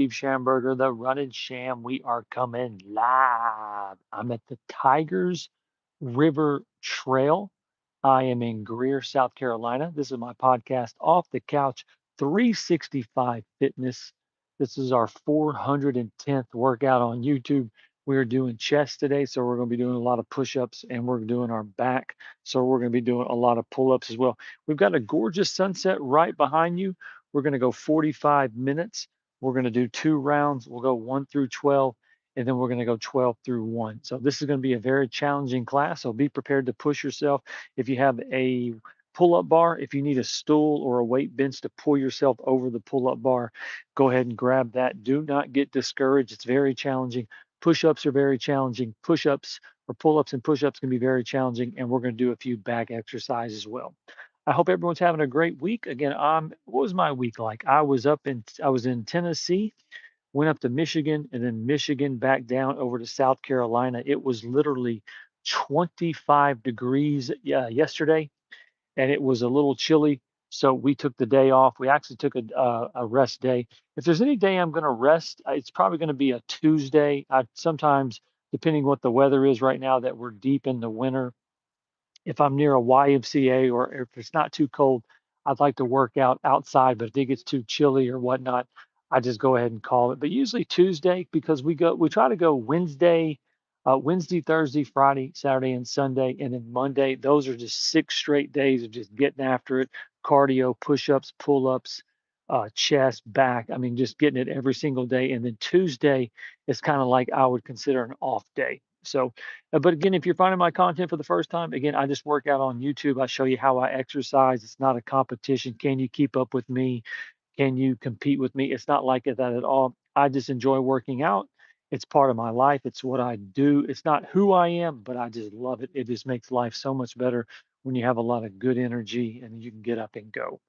Steve Schamberger, the Running Sham. We are coming live. I'm at the Tigers River Trail. I am in Greer, South Carolina. This is my podcast, Off the Couch 365 Fitness. This is our 410th workout on YouTube. We're doing chest today, so we're going to be doing a lot of push-ups, and we're doing our back, so we're going to be doing a lot of pull-ups as well. We've got a gorgeous sunset right behind you. We're going to go 45 minutes. We're going to do 2 rounds. We'll go 1 through 12, and then we're going to go 12 through 1. So this is going to be a very challenging class. So be prepared to push yourself. If you have a pull-up bar, if you need a stool or a weight bench to pull yourself over the pull-up bar, go ahead and grab that. Do not get discouraged. It's very challenging. Push-ups are very challenging. Push-ups or pull-ups and push-ups can be very challenging, and we're going to do a few back exercises as well. I hope everyone's having a great week. Again, what was my week like? I was in Tennessee, went up to Michigan, and then Michigan back down over to South Carolina. It was literally 25 degrees yesterday, and it was a little chilly. So we took the day off. We actually took a rest day. If there's any day I'm going to rest, it's probably going to be a Tuesday. I sometimes, depending what the weather is right now, that we're deep in the winter, if I'm near a YMCA or if it's not too cold, I'd like to work out outside. But if it gets too chilly or whatnot, I just go ahead and call it. But usually Tuesday, because we try to go Wednesday, Thursday, Friday, Saturday, and Sunday, and then Monday. Those are just 6 straight days of just getting after it, cardio, push-ups, pull-ups, chest, back. I mean, just getting it every single day. And then Tuesday is kind of like I would consider an off day. So but again, if you're finding my content for the first time, again, I just work out on YouTube. I show you how I exercise. It's not a competition. Can you keep up with me? Can you compete with me? It's not like that at all. I just enjoy working out. It's part of my life. It's what I do. It's not who I am, but I just love it. It just makes life so much better when you have a lot of good energy and you can get up and go.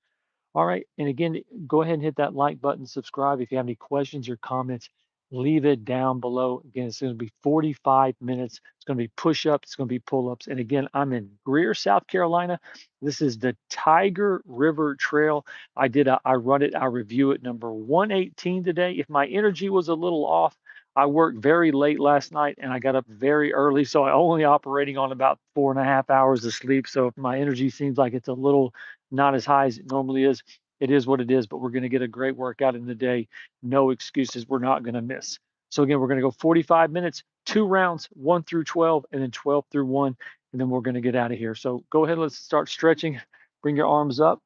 All right. And again, go ahead and hit that like button, subscribe. If you have any questions or comments, leave it down below. Again, it's going to be 45 minutes. It's going to be push ups, it's going to be pull ups. And again, I'm in Greer, South Carolina. This is the Tiger River Trail. I run it, I review it number 118 today. If my energy was a little off, I worked very late last night and I got up very early. So I only operating on about 4.5 hours of sleep. So if my energy seems like it's a little not as high as it normally is, it is what it is, but we're going to get a great workout in the day. No excuses. We're not going to miss. So again, we're going to go 45 minutes, 2 rounds, 1 through 12, and then 12 through 1, and then we're going to get out of here. So go ahead, let's start stretching. Bring your arms up,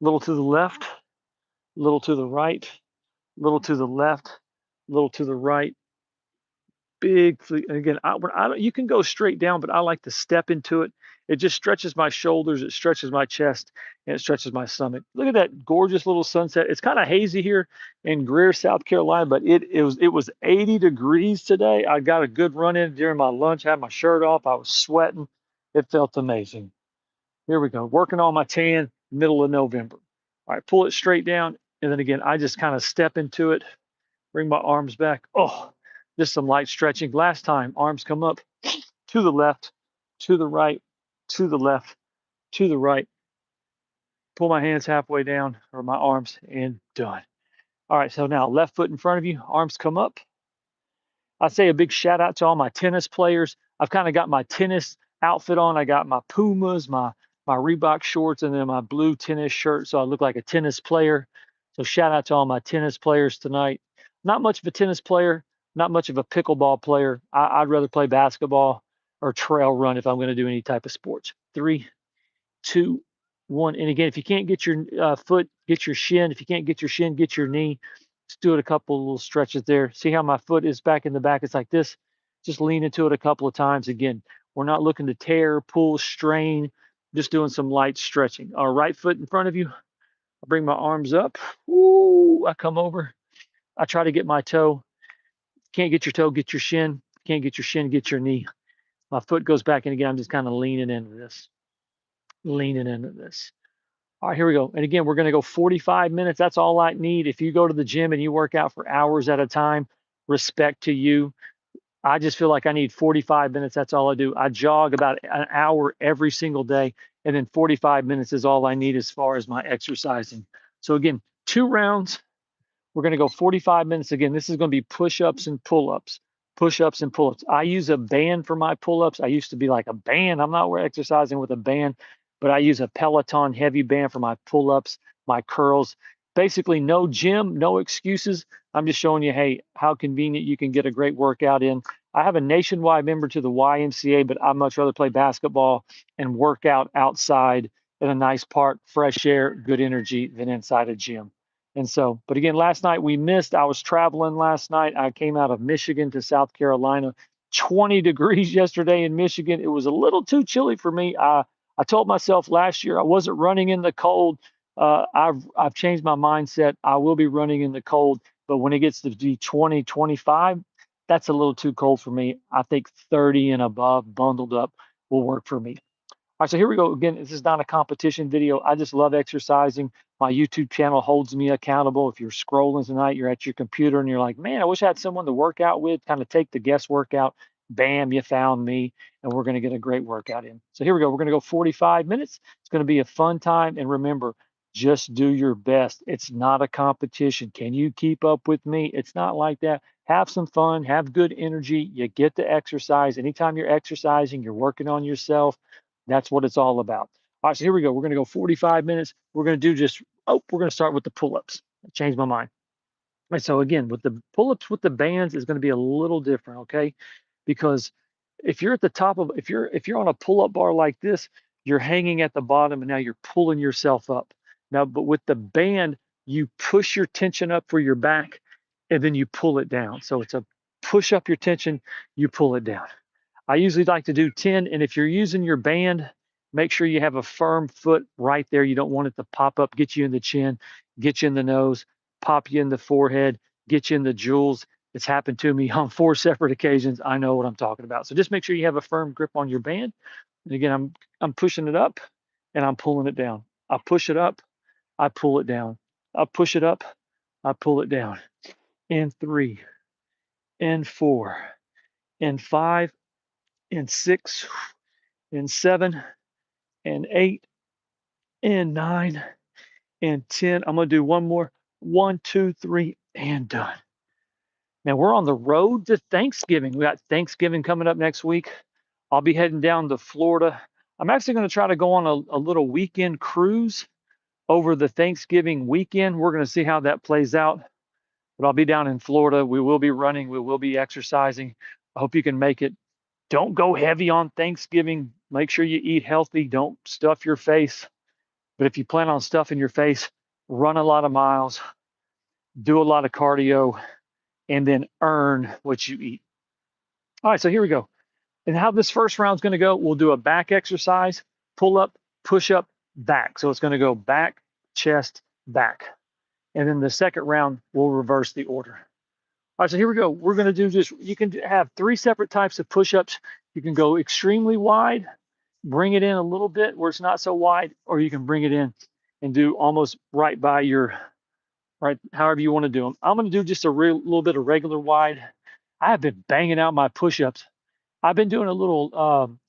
a little to the left, a little to the right, a little to the left, a little to the right, big and again, you can go straight down, but I like to step into it. It just stretches my shoulders, it stretches my chest, and it stretches my stomach. Look at that gorgeous little sunset. It's kind of hazy here in Greer, South Carolina, but it was 80 degrees today. I got a good run in during my lunch, had my shirt off, I was sweating. It felt amazing. Here we go, working on my tan, middle of November. All right, pull it straight down, and then again, I just kind of step into it. Bring my arms back. Oh, just some light stretching. Last time, arms come up to the left, to the right, to the left, to the right. Pull my hands halfway down or my arms and done. All right, so now left foot in front of you, arms come up. I say a big shout out to all my tennis players. I've kind of got my tennis outfit on. I got my Pumas, my Reebok shorts, and then my blue tennis shirt, so I look like a tennis player. So shout out to all my tennis players tonight. Not much of a tennis player, not much of a pickleball player. I'd rather play basketball or trail run if I'm going to do any type of sports. 3, 2, 1. And again, if you can't get your foot, get your shin. If you can't get your shin, get your knee. Just do it a couple little stretches there. See how my foot is back in the back? It's like this. Just lean into it a couple of times. Again, we're not looking to tear, pull, strain, just doing some light stretching. Our right foot in front of you. I bring my arms up. Ooh, I come over. I try to get my toe. Can't get your toe, get your shin. Can't get your shin, get your knee. My foot goes back, and again, I'm just kind of leaning into this. Leaning into this. All right, here we go. And again, we're going to go 45 minutes. That's all I need. If you go to the gym and you work out for hours at a time, respect to you. I just feel like I need 45 minutes. That's all I do. I jog about an hour every single day, and then 45 minutes is all I need as far as my exercising. So again, 2 rounds, We're going to go 45 minutes again. This is going to be push-ups and pull-ups, push-ups and pull-ups. I use a band for my pull-ups. I used to be like a band. I'm not exercising with a band, but I use a Peloton heavy band for my pull-ups, my curls. Basically, no gym, no excuses. I'm just showing you, hey, how convenient you can get a great workout in. I have a nationwide member to the YMCA, but I'd much rather play basketball and work out outside in a nice park, fresh air, good energy than inside a gym. And so, but again, last night we missed. I was traveling last night. I came out of Michigan to South Carolina. 20 degrees yesterday in Michigan. It was a little too chilly for me. I told myself last year I wasn't running in the cold. I've changed my mindset. I will be running in the cold, but when it gets to be 20, 25, that's a little too cold for me. I think 30 and above, bundled up, will work for me. All right, so here we go. Again, this is not a competition video. I just love exercising. My YouTube channel holds me accountable. If you're scrolling tonight, you're at your computer and you're like, man, I wish I had someone to work out with, kind of take the guesswork out. Bam, you found me, and we're going to get a great workout in. So here we go. We're going to go 45 minutes. It's going to be a fun time. And remember, just do your best. It's not a competition. Can you keep up with me? It's not like that. Have some fun, have good energy. You get to exercise. Anytime you're exercising, you're working on yourself. That's what it's all about. All right, so here we go. We're going to go 45 minutes. We're going to do we're going to start with the pull-ups. I changed my mind. All right, so again, with the pull-ups with the bands is going to be a little different, okay? Because if you're at the top of, if you're on a pull-up bar like this, you're hanging at the bottom and now you're pulling yourself up. Now, but with the band, you push your tension up for your back and then you pull it down. So it's a push up your tension, you pull it down. I usually like to do 10. And if you're using your band, make sure you have a firm foot right there. You don't want it to pop up, get you in the chin, get you in the nose, pop you in the forehead, get you in the jewels. It's happened to me on 4 separate occasions. I know what I'm talking about. So just make sure you have a firm grip on your band. And again, I'm pushing it up and I'm pulling it down. I push it up, I pull it down. I push it up, I pull it down. And 3, and 4, and 5, and 6, and 7, and 8, and 9, and 10. I'm going to do one more. 1, 2, 3, and done. Now we're on the road to Thanksgiving. We got Thanksgiving coming up next week. I'll be heading down to Florida. I'm actually going to try to go on a little weekend cruise over the Thanksgiving weekend. We're going to see how that plays out. But I'll be down in Florida. We will be running. We will be exercising. I hope you can make it. Don't go heavy on Thanksgiving. Make sure you eat healthy. Don't stuff your face. But if you plan on stuffing your face, run a lot of miles, do a lot of cardio, and then earn what you eat. All right, so here we go. And how this first round is going to go, we'll do a back exercise, pull up, push up, back. So it's going to go back, chest, back. And then the second round, we'll reverse the order. All right, so here we go. We're going to do just, you can have 3 separate types of push-ups. You can go extremely wide, bring it in a little bit where it's not so wide, or you can bring it in and do almost right by your, right, however you want to do them. I'm going to do just a little bit of regular wide. I have been banging out my push-ups. I've been doing a little,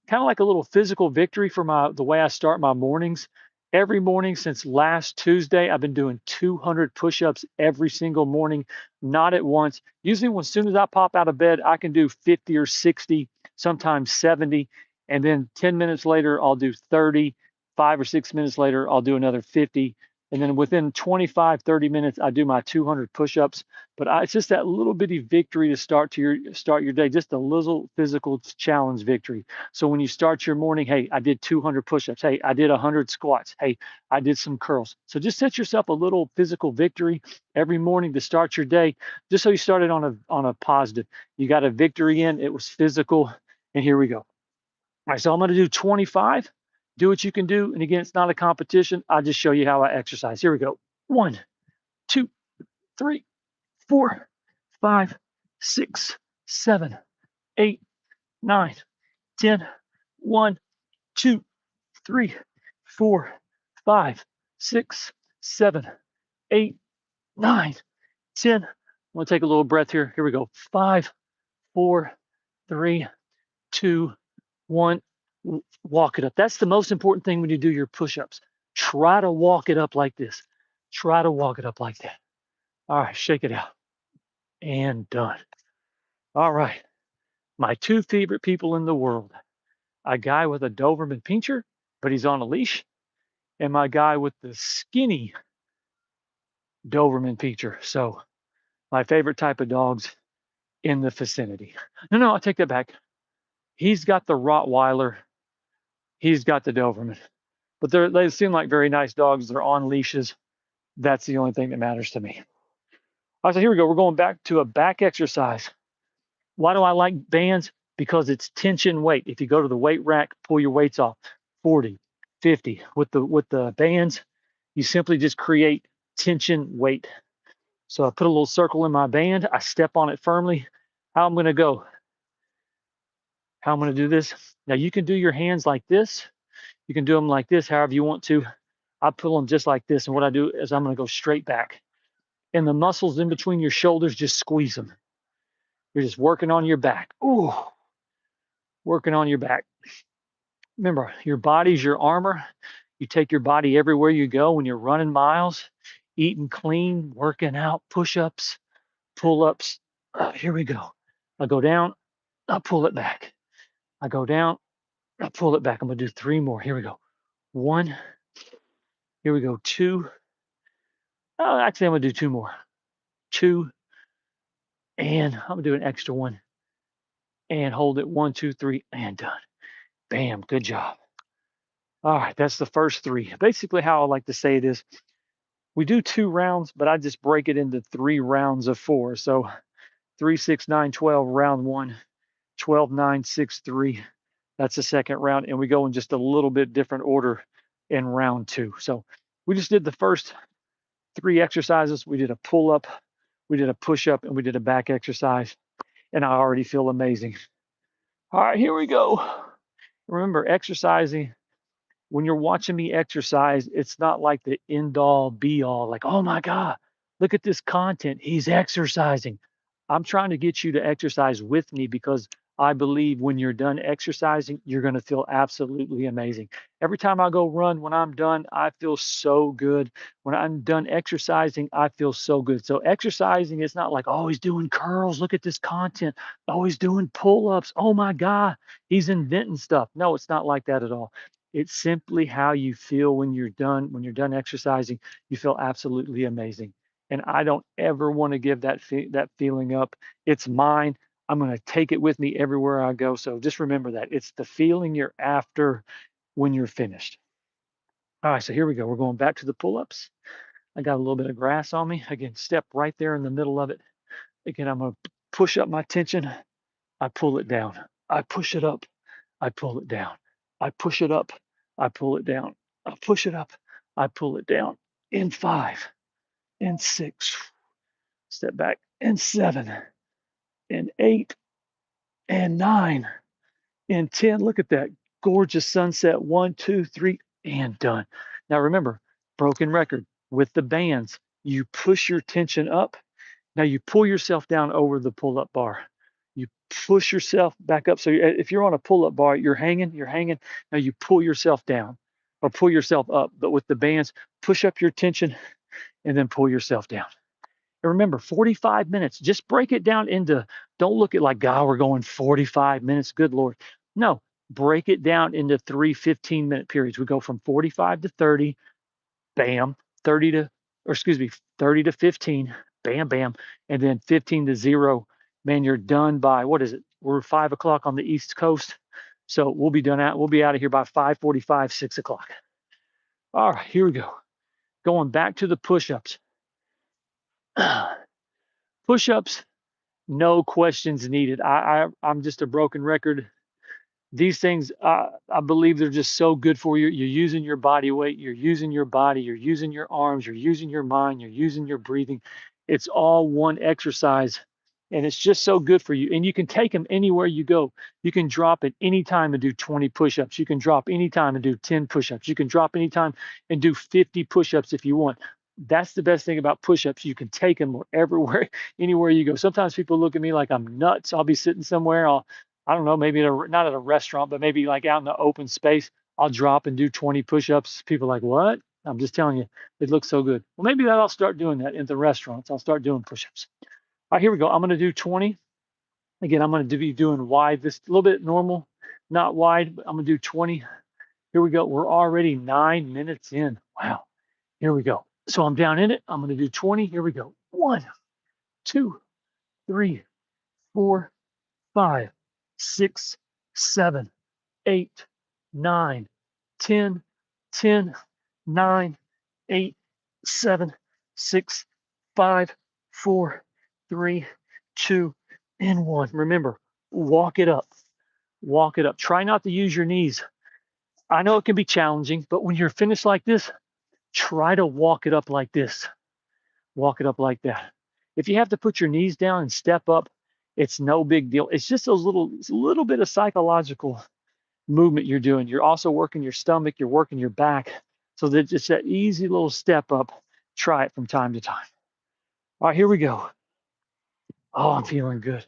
kind of like a little physical victory for the way I start my mornings. Every morning since last Tuesday, I've been doing 200 push-ups every single morning, not at once. Usually, as soon as I pop out of bed, I can do 50 or 60, sometimes 70. And then 10 minutes later, I'll do 30. 5 or 6 minutes later, I'll do another 50. And then within 25, 30 minutes, I do my 200 push-ups. But it's just that little bitty victory to start your day, just a little physical challenge victory. So when you start your morning, hey, I did 200 push-ups. Hey, I did 100 squats. Hey, I did some curls. So just set yourself a little physical victory every morning to start your day, just so you started on a positive. You got a victory in, it was physical, and here we go. All right, so I'm going to do 25. Do what you can do. And again, it's not a competition. I'll just show you how I exercise. Here we go. 1, 2, 3, 4, 5, 6, 7, 8, 9, 10. 1, 2, 3, 4, 5, 6, 7, 8, 9, 10. I'm going to take a little breath here. Here we go. 5, 4, 3, 2, 1. Walk it up. That's the most important thing when you do your push-ups. Try to walk it up like this. Try to walk it up like that. All right, shake it out. And done. All right. My two favorite people in the world, a guy with a Doberman Pinscher, but he's on a leash, and my guy with the skinny Doberman Pinscher. So my favorite type of dogs in the vicinity. No, I take that back. He's got the Rottweiler. He's got the Doberman. But they seem like very nice dogs. They're on leashes. That's the only thing that matters to me. All right, so here we go. We're going back to a back exercise. Why do I like bands? Because it's tension weight. If you go to the weight rack, pull your weights off 40, 50. With the bands, you simply just create tension weight. So I put a little circle in my band. I step on it firmly. How I'm going to go? How I'm going to do this? Now you can do your hands like this. You can do them like this, however you want to. I pull them just like this. And what I do is I'm going to go straight back. And the muscles in between your shoulders, just squeeze them. You're just working on your back. Ooh, working on your back. Remember, your body's your armor. You take your body everywhere you go when you're running miles, eating clean, working out, push-ups, pull-ups. Here we go. I go down, I pull it back. I go down, I pull it back. I'm going to do 3 more. Here we go. 1. Here we go. 2. Oh, actually, I'm going to do 2 more. 2. And I'm going to do an extra one. And hold it. 1, 2, 3, and done. Bam. Good job. All right. That's the first 3. Basically, how I like to say it is, we do 2 rounds, but I just break it into 3 rounds of 4. So 3, 6, 9, 12, round 1, 12, 9, 6, 3. That's the second round. And we go in just a little bit different order in round 2. So we just did the first 3 exercises. We did a pull up, we did a push up, and we did a back exercise. And I already feel amazing. All right, here we go. Remember, exercising, when you're watching me exercise, it's not like the end all be all, like, oh my God, look at this content. He's exercising. I'm trying to get you to exercise with me because I believe when you're done exercising, you're going to feel absolutely amazing. Every time I go run, when I'm done, I feel so good. When I'm done exercising, I feel so good. So, exercising is not like, oh, he's doing curls. Look at this content. Oh, he's doing pull ups. Oh my God, he's inventing stuff. No, it's not like that at all. It's simply how you feel when you're done. When you're done exercising, you feel absolutely amazing. And I don't ever want to give that feeling up. It's mine. I'm going to take it with me everywhere I go. So just remember that it's the feeling you're after when you're finished. All right, so here we go. We're going back to the pull-ups. I got a little bit of grass on me. Again, step right there in the middle of it. Again, I'm going to push up my tension. I pull it down. I push it up. I pull it down. I push it up. I pull it down. I push it up. I pull it down. In 5, in 6, step back, in 7, in 8, and 9, in 10. Look at that gorgeous sunset. 1, 2, 3, and done. Now remember, broken record with the bands. You push your tension up. Now you pull yourself down over the pull-up bar. You push yourself back up. So if you're on a pull-up bar, you're hanging, you're hanging. Now you pull yourself down or pull yourself up. But with the bands, push up your tension and then pull yourself down. And remember, 45 minutes. Just break it down into, don't look at like, God, we're going 45 minutes. Good Lord. No, break it down into 3 15-minute periods. We go from 45 to 30, bam, 30 to, or excuse me, 30 to 15, bam, bam, and then 15 to 0. Man, you're done by, what is it? We're 5 o'clock on the East Coast. So we'll be out of here by 5:45, 6 o'clock. All right, here we go. Going back to the push-ups. Push-ups, no questions needed. I'm just a broken record. These things, I believe they're just so good for you. You're using your body weight, you're using your body, you're using your arms, you're using your mind, you're using your breathing. It's all one exercise, and it's just so good for you. And you can take them anywhere you go. You can drop at any time and do 20 push-ups. You can drop anytime and do 10 push-ups. You can drop anytime and do 50 push-ups if you want. That's the best thing about push-ups. You can take them everywhere, anywhere you go. Sometimes people look at me like I'm nuts. I'll be sitting somewhere. I don't know, maybe not at a restaurant, but maybe like out in the open space, I'll drop and do 20 push-ups. People are like, what? I'm just telling you, it looks so good. Well, maybe I'll start doing that in the restaurants. I'll start doing push-ups. All right, here we go. I'm going to do 20. Again, I'm going to be doing wide, this a little bit normal, not wide, but I'm going to do 20. Here we go. We're already 9 minutes in. Wow. Here we go. So I'm down in it. I'm going to do 20. Here we go. 1, 2, 3, 4, 5, 6, 7, 8, 9, 10, 10, 9, 8, 7, 6, 5, 4, 3, 2, and 1. Remember, walk it up. Walk it up. Try not to use your knees. I know it can be challenging, but when you're finished like this, try to walk it up like this. Walk it up like that. If you have to put your knees down and step up, it's no big deal. It's just a little bit of psychological movement you're doing. You're also working your stomach, you're working your back. So that just that easy little step up. Try it from time to time. All right, here we go. Oh, I'm feeling good.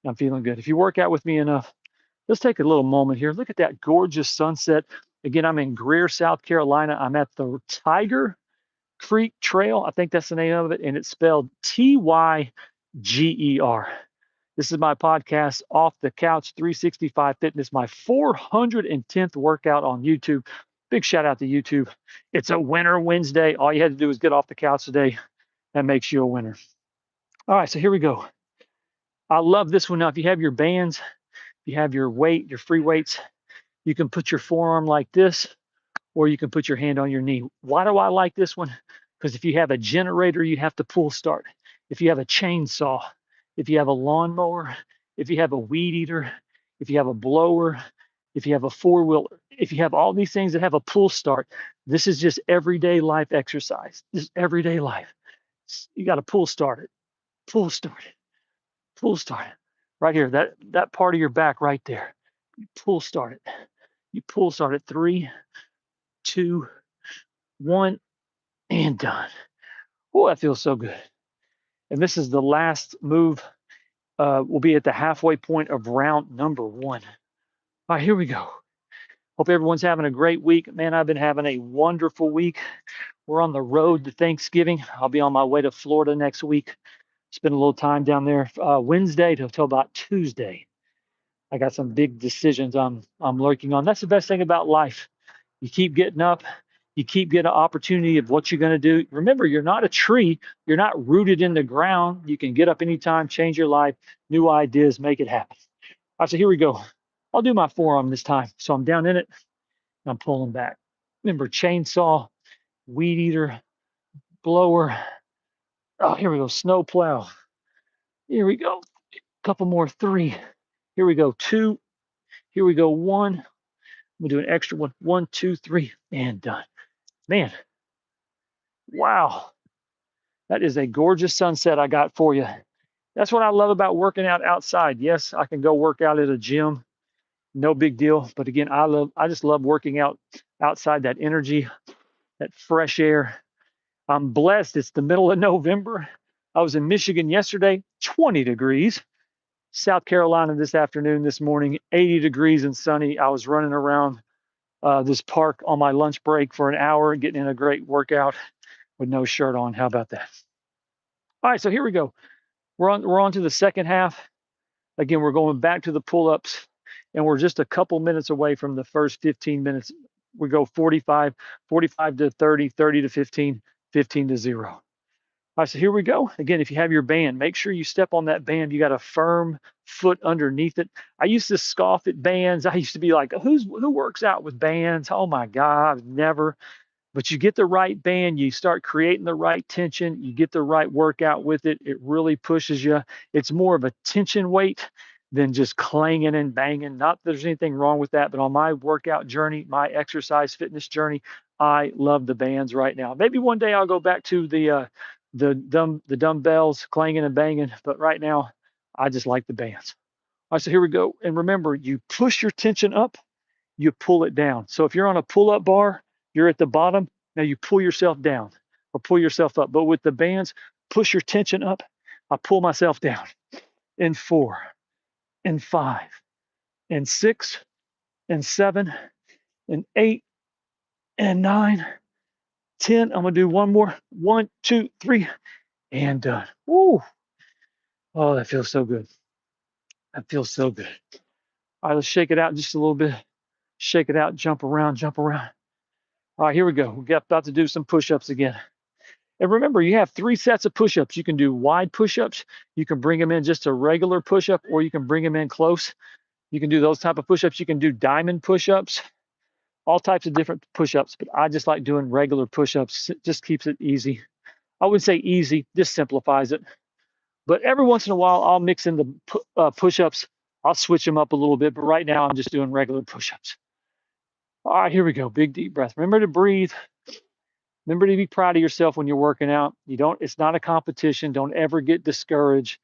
I'm feeling good. If you work out with me enough, let's take a little moment here. Look at that gorgeous sunset. Again, I'm in Greer, South Carolina. I'm at the Tiger Creek Trail. I think that's the name of it. And it's spelled Tyger. This is my podcast, Off the Couch 365 Fitness, my 410th workout on YouTube. Big shout out to YouTube. It's a winner Wednesday. All you had to do is get off the couch today. That makes you a winner. All right, so here we go. I love this one. Now, if you have your bands, if you have your weight, your free weights, you can put your forearm like this, or you can put your hand on your knee. Why do I like this one? Because if you have a generator, you have to pull start. If you have a chainsaw, if you have a lawnmower, if you have a weed eater, if you have a blower, if you have a four-wheeler, if you have all these things that have a pull start, this is just everyday life exercise. Just everyday life. You got to pull start it, pull start it, pull start it. Right here, that part of your back right there. You pull start it. You pull start it. 3, 2, 1, and done. Oh, that feels so good. And this is the last move. We'll be at the halfway point of round number 1. All right, here we go. Hope everyone's having a great week. Man, I've been having a wonderful week. We're on the road to Thanksgiving. I'll be on my way to Florida next week. Spend a little time down there Wednesday till about Tuesday. I got some big decisions I'm lurking on. That's the best thing about life. You keep getting up. You keep getting an opportunity of what you're going to do. Remember, you're not a tree. You're not rooted in the ground. You can get up anytime, change your life, new ideas, make it happen. All right, so here we go. I'll do my forearm this time. So I'm down in it. I'm pulling back. Remember, chainsaw, weed eater, blower. Oh, here we go. Snow plow. Here we go. Couple more. 3. Here we go. 2. Here we go. 1. We'll do an extra one. 1, 2, 3, and done. Man, wow. That is a gorgeous sunset I got for you. That's what I love about working out outside. Yes, I can go work out at a gym. No big deal. But again, I just love working out outside, that energy, that fresh air. I'm blessed. It's the middle of November. I was in Michigan yesterday, 20 degrees. South Carolina this morning, 80 degrees and sunny. I was running around this park on my lunch break for an hour, getting in a great workout with no shirt on. How about that? All right, so here we go. We're on to the second half. Again, we're going back to the pull-ups, and we're just a couple minutes away from the first 15 minutes. We go 45 to 30, 30 to 15, 15 to 0. All right, so here we go. Again, if you have your band, make sure you step on that band. You got a firm foot underneath it. I used to scoff at bands. I used to be like, who works out with bands? Oh my God, never. But you get the right band, you start creating the right tension, you get the right workout with it. It really pushes you. It's more of a tension weight than just clanging and banging. Not that there's anything wrong with that, but on my workout journey, my exercise fitness journey, I love the bands right now. Maybe one day I'll go back to the dumbbells clanging and banging, but right now I just like the bands. All right, so here we go. And remember, you push your tension up, you pull it down. So if you're on a pull-up bar, you're at the bottom. Now you pull yourself down or pull yourself up. But with the bands, push your tension up. I pull myself down in 4 and 5 and 6 and 7 and 8 and 9 10. I'm going to do one more. 1, 2, 3, and done. Woo. Oh, that feels so good. That feels so good. All right, let's shake it out just a little bit. Shake it out, jump around, jump around. All right, here we go. We're about to do some push-ups again. And remember, you have 3 sets of push-ups. You can do wide push-ups. You can bring them in just a regular push-up, or you can bring them in close. You can do those type of push-ups. You can do diamond push-ups, all types of different push-ups. But I just like doing regular push-ups. It just keeps it easy. I wouldn't say easy, just simplifies it. But every once in a while, I'll mix in the push-ups. I'll switch them up a little bit. But right now, I'm just doing regular push-ups. All right, here we go. Big, deep breath. Remember to breathe. Remember to be proud of yourself when you're working out. It's not a competition. Don't ever get discouraged.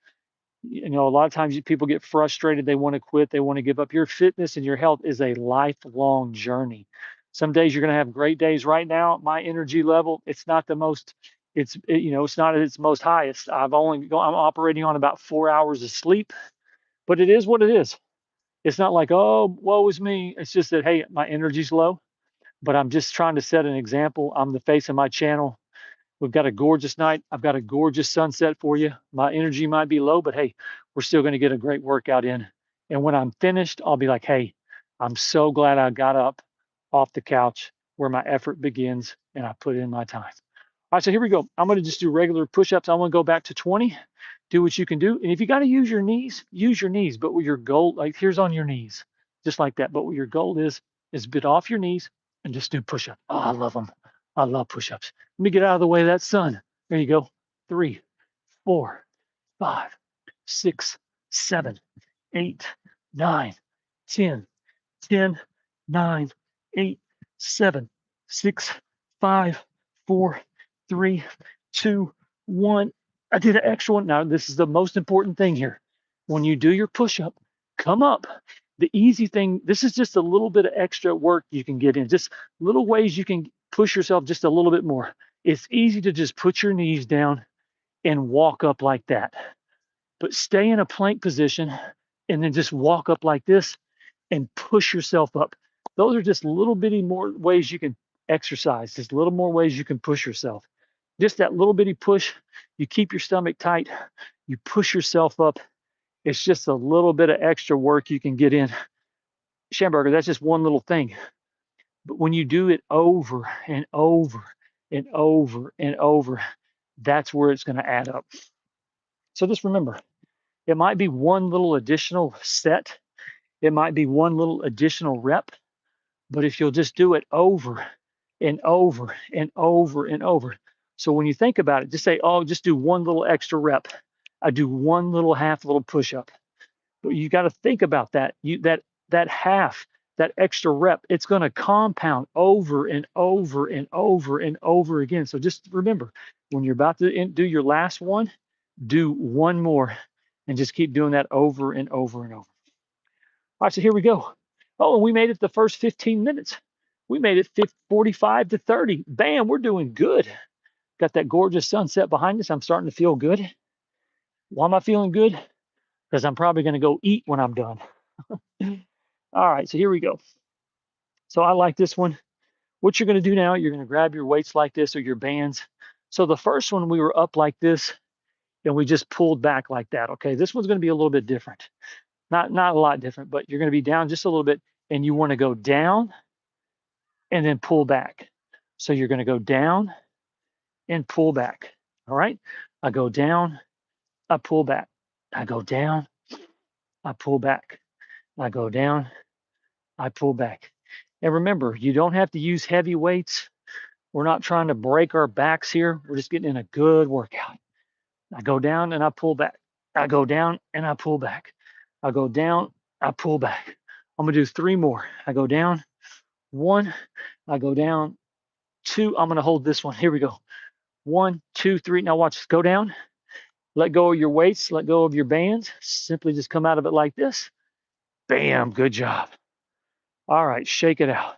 You know, a lot of times people get frustrated. They want to quit. They want to give up. Your fitness and your health is a lifelong journey. Some days you're going to have great days. Right now, my energy level, it's not the most, it's not at its most highest. I'm operating on about 4 hours of sleep, but it is what it is. It's not like, oh, woe is me. It's just that, hey, my energy's low, but I'm just trying to set an example. I'm the face of my channel. We've got a gorgeous night. I've got a gorgeous sunset for you. My energy might be low, but hey, we're still going to get a great workout in. And when I'm finished, I'll be like, hey, I'm so glad I got up off the couch where my effort begins and I put in my time. All right, so here we go. I'm going to just do regular push-ups. I want to go back to 20. Do what you can do. And if you got to use your knees, use your knees. But what your goal, like here's on your knees, just like that. But what your goal is bit off your knees and just do push-ups. Oh, I love them. I love push-ups. Let me get out of the way of that sun. There you go. 3, 4, 5, 6, 7, 8, 9, 10, 10, 9, 8, 7, 6, 5, 4, 3, 2, 1. I did an extra one. Now, this is the most important thing here. When you do your push-up, come up. The easy thing, this is just a little bit of extra work you can get in. Just little ways you can push yourself just a little bit more. It's easy to just put your knees down and walk up like that. But stay in a plank position and then just walk up like this and push yourself up. Those are just little bitty more ways you can exercise, just little more ways you can push yourself. Just that little bitty push, you keep your stomach tight, you push yourself up. It's just a little bit of extra work you can get in. Schamberger, that's just one little thing. But when you do it over and over and over and over, that's where it's going to add up. So just remember, it might be one little additional set. It might be one little additional rep. But if you'll just do it over and over and over and over. So when you think about it, just say, oh, just do one little extra rep. I do one little little push-up. But you got to think about that. That half, that extra rep, it's going to compound over and over and over and over again. So just remember, when you're about to do your last one, do one more and just keep doing that over and over and over. All right, so here we go. Oh, and we made it the first 15 minutes. We made it 45 to 30. Bam, we're doing good. Got that gorgeous sunset behind us. I'm starting to feel good. Why am I feeling good? Because I'm probably going to go eat when I'm done. All right, so here we go. So I like this one. What you're going to do now, you're going to grab your weights like this or your bands. So the first one, we were up like this, and we just pulled back like that. Okay, this one's going to be a little bit different. Not a lot different, but you're going to be down just a little bit, and you want to go down and then pull back. So you're going to go down and pull back. All right. I go down, I pull back. I go down, I pull back. I go down, I pull back. And remember, you don't have to use heavy weights. We're not trying to break our backs here. We're just getting in a good workout. I go down and I pull back. I go down and I pull back. I go down, I pull back. I'm going to do 3 more. I go down, 1, I go down, 2. I'm going to hold this one. Here we go. 1, 2, 3. Now watch this. Go down. Let go of your weights. Let go of your bands. Simply just come out of it like this. Bam. Good job. All right. Shake it out.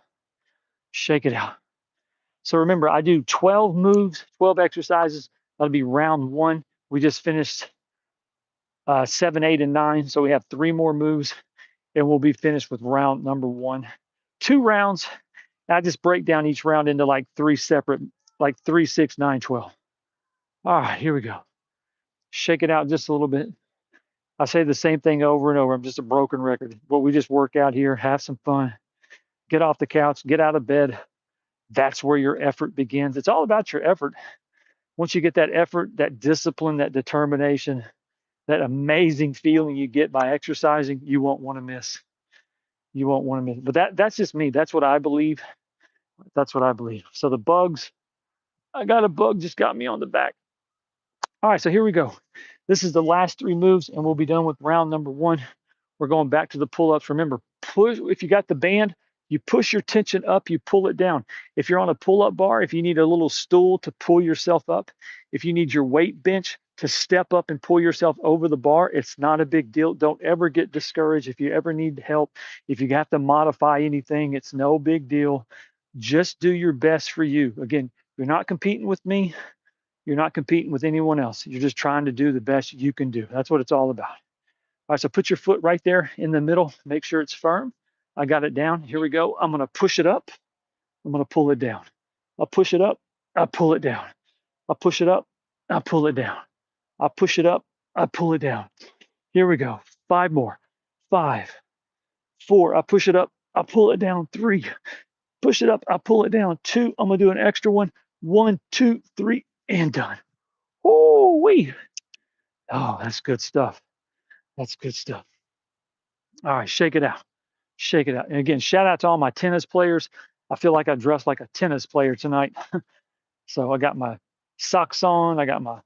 Shake it out. So remember, I do 12 moves, 12 exercises. That'll be round 1. We just finished 7, 8, and 9. So we have 3 more moves, and we'll be finished with round number 1. 2 rounds. I just break down each round into like 3 separate like 3, 6, 9, 12. All right, here we go. Shake it out just a little bit. I say the same thing over and over. I'm just a broken record. But we just work out here, have some fun, get off the couch, get out of bed. That's where your effort begins. It's all about your effort. Once you get that effort, that discipline, that determination, that amazing feeling you get by exercising, you won't want to miss. You won't want to miss. But that's just me. That's what I believe. That's what I believe. So the bugs, I got a bug just got me on the back. All right, so here we go. This is the last 3 moves, and we'll be done with round number 1. We're going back to the pull-ups. Remember, push. If you got the band, you push your tension up, you pull it down. If you're on a pull-up bar, if you need a little stool to pull yourself up, if you need your weight bench to step up and pull yourself over the bar, it's not a big deal. Don't ever get discouraged. If you ever need help, if you have to modify anything, it's no big deal. Just do your best for you. Again, you're not competing with me. You're not competing with anyone else. You're just trying to do the best you can do. That's what it's all about. All right, so put your foot right there in the middle. Make sure it's firm. I got it down. Here we go. I'm going to push it up. I'm going to pull it down. I'll push it up. I'll pull it down. I'll push it up. I'll pull it down. I'll push it up. I'll pull it down. Here we go. 5 more. 5, 4. I'll push it up. I'll pull it down. 3. Push it up. I'll pull it down. 2. I'm going to do an extra one. 1, 2, 3, and done. Oh, wee. Oh, that's good stuff. That's good stuff. All right, shake it out. Shake it out. And again, shout out to all my tennis players. I feel like I dressed like a tennis player tonight. So I got my socks on, I got my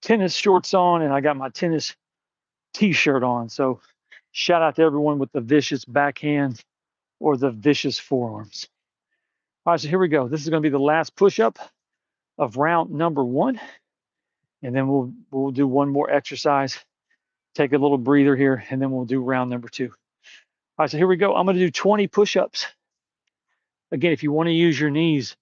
tennis shorts on, and I got my tennis t-shirt on. So shout out to everyone with the vicious backhand or the vicious forearms. All right, so here we go. This is going to be the last push-up of round number 1. And then we'll do one more exercise. Take a little breather here, and then we'll do round number 2. All right, so here we go. I'm going to do 20 push-ups. Again, if you want to use your knees,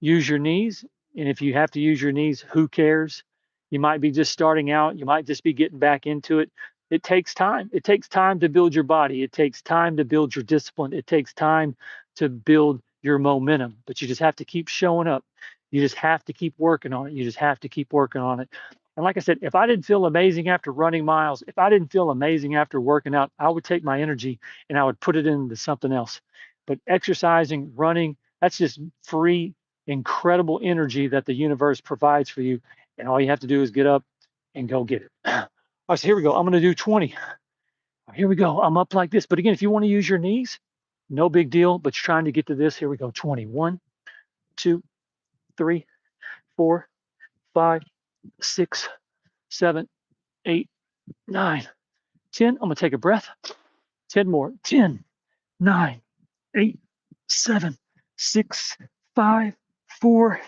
use your knees. And if you have to use your knees, who cares? You might be just starting out. You might just be getting back into it. It takes time. It takes time to build your body. It takes time to build your discipline. It takes time to build your momentum. But you just have to keep showing up. You just have to keep working on it. You just have to keep working on it. And like I said, if I didn't feel amazing after running miles, if I didn't feel amazing after working out, I would take my energy and I would put it into something else. But exercising, running, that's just free, incredible energy that the universe provides for you. And all you have to do is get up and go get it. All right, so here we go. I'm going to do 20. Here we go. I'm up like this. But again, if you want to use your knees, no big deal. But you're trying to get to this. Here we go. 20. 1, 2, 3, 4, 5, 6, 7, 8, 9, 10. I'm going to take a breath. 10 more. 10, 9, 8, 7, 6, 5, 4,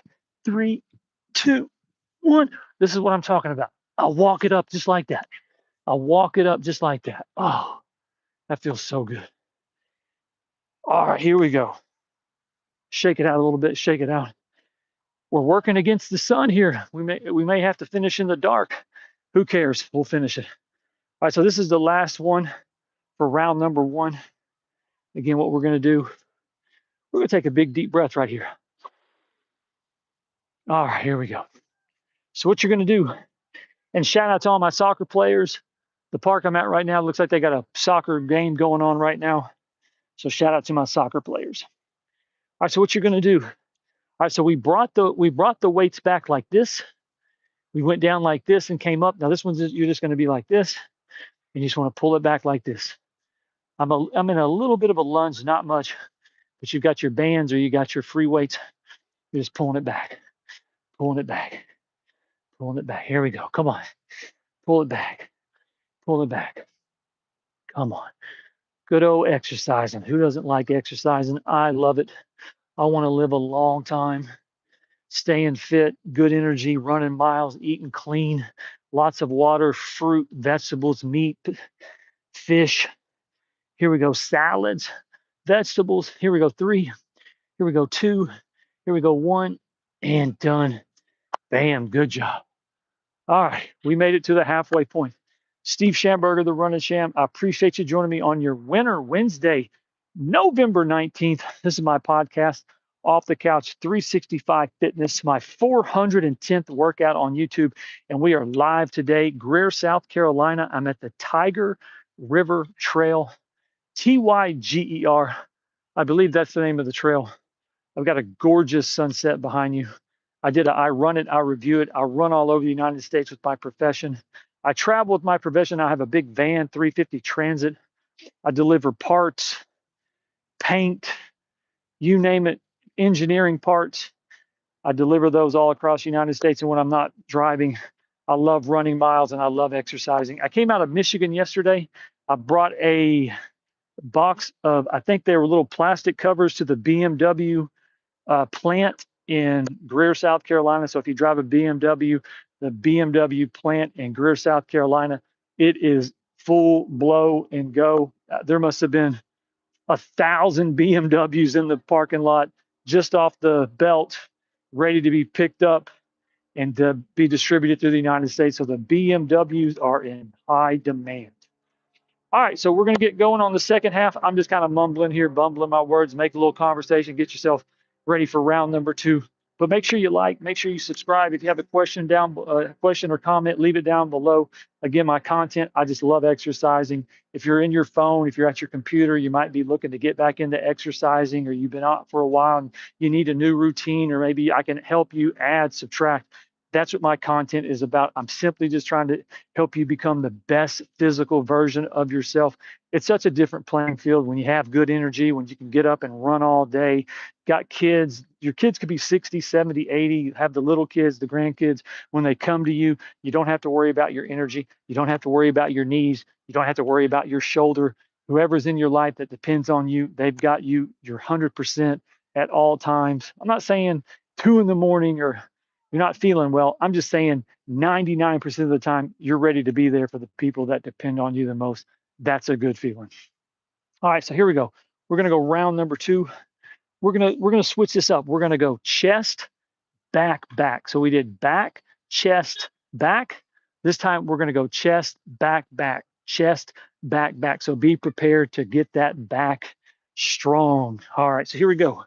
3, 2, 1. This is what I'm talking about. I'll walk it up just like that. I'll walk it up just like that. Oh, that feels so good. All right, here we go. Shake it out a little bit. Shake it out. We're working against the sun here. We may have to finish in the dark. Who cares? We'll finish it. All right, so this is the last one for round number 1. Again, what we're going to do, we're going to take a big deep breath right here. All right, here we go. So what you're going to do, and shout out to all my soccer players. The park I'm at right now looks like they got a soccer game going on right now. So shout out to my soccer players. All right, so what you're going to do. All right, so we brought the weights back like this. We went down like this and came up. Now this one's you're just going to be like this, and you just want to pull it back like this. I'm in a little bit of a lunge, not much, but you've got your bands or you got your free weights. You're just pulling it back, pulling it back, pulling it back. Here we go. Come on, pull it back, pull it back. Come on. Good old exercising. Who doesn't like exercising? I love it. I want to live a long time, staying fit, good energy, running miles, eating clean, lots of water, fruit, vegetables, meat, fish. Here we go. Salads, vegetables. Here we go. 3. Here we go. 2. Here we go. 1. And done. Bam. Good job. All right. We made it to the halfway point. Steve Schamberger, the Running Sham. I appreciate you joining me on your Winter Wednesday, November 19th. This is my podcast. Off the Couch 365 Fitness, my 410th workout on YouTube. And we are live today, Greer, South Carolina. I'm at the Tiger River Trail, Tyger. I believe that's the name of the trail. I've got a gorgeous sunset behind you. I run it, I review it. I run all over the United States with my profession. I travel with my profession. I have a big van, 350 Transit. I deliver parts, paint, you name it, engineering parts. I deliver those all across the United States. And when I'm not driving, I love running miles and I love exercising. I came out of Michigan yesterday. I brought a box of, I think they were little plastic covers to the BMW plant in Greer, South Carolina. So if you drive a BMW, the BMW plant in Greer, South Carolina, it is full blow and go. There must have been 1,000 BMWs in the parking lot just off the belt, ready to be picked up and to be distributed through the United States. So the BMWs are in high demand. All right, so we're going to get going on the second half. I'm just kind of mumbling here, bumbling my words, make a little conversation, get yourself ready for round number 2. But make sure you like, make sure you subscribe. If you have a question question or comment, leave it down below. Again, my content, I just love exercising. If you're in your phone, if you're at your computer, you might be looking to get back into exercising, or you've been out for a while and you need a new routine, or maybe I can help you add, subtract. That's what my content is about. I'm simply just trying to help you become the best physical version of yourself. It's such a different playing field when you have good energy, when you can get up and run all day. Got kids, your kids could be 60, 70, 80. You have the little kids, the grandkids. When they come to you, you don't have to worry about your energy. You don't have to worry about your knees. You don't have to worry about your shoulder. Whoever's in your life that depends on you, they've got you your 100% at all times. I'm not saying 2 in the morning or you're not feeling well. I'm just saying 99% of the time, you're ready to be there for the people that depend on you the most. That's a good feeling. All right, so here we go. We're gonna go round number 2. We're gonna switch this up. We're gonna go chest, back, back. So we did back, chest, back. This time we're gonna go chest, back, back, chest, back, back. So be prepared to get that back strong. All right, so here we go.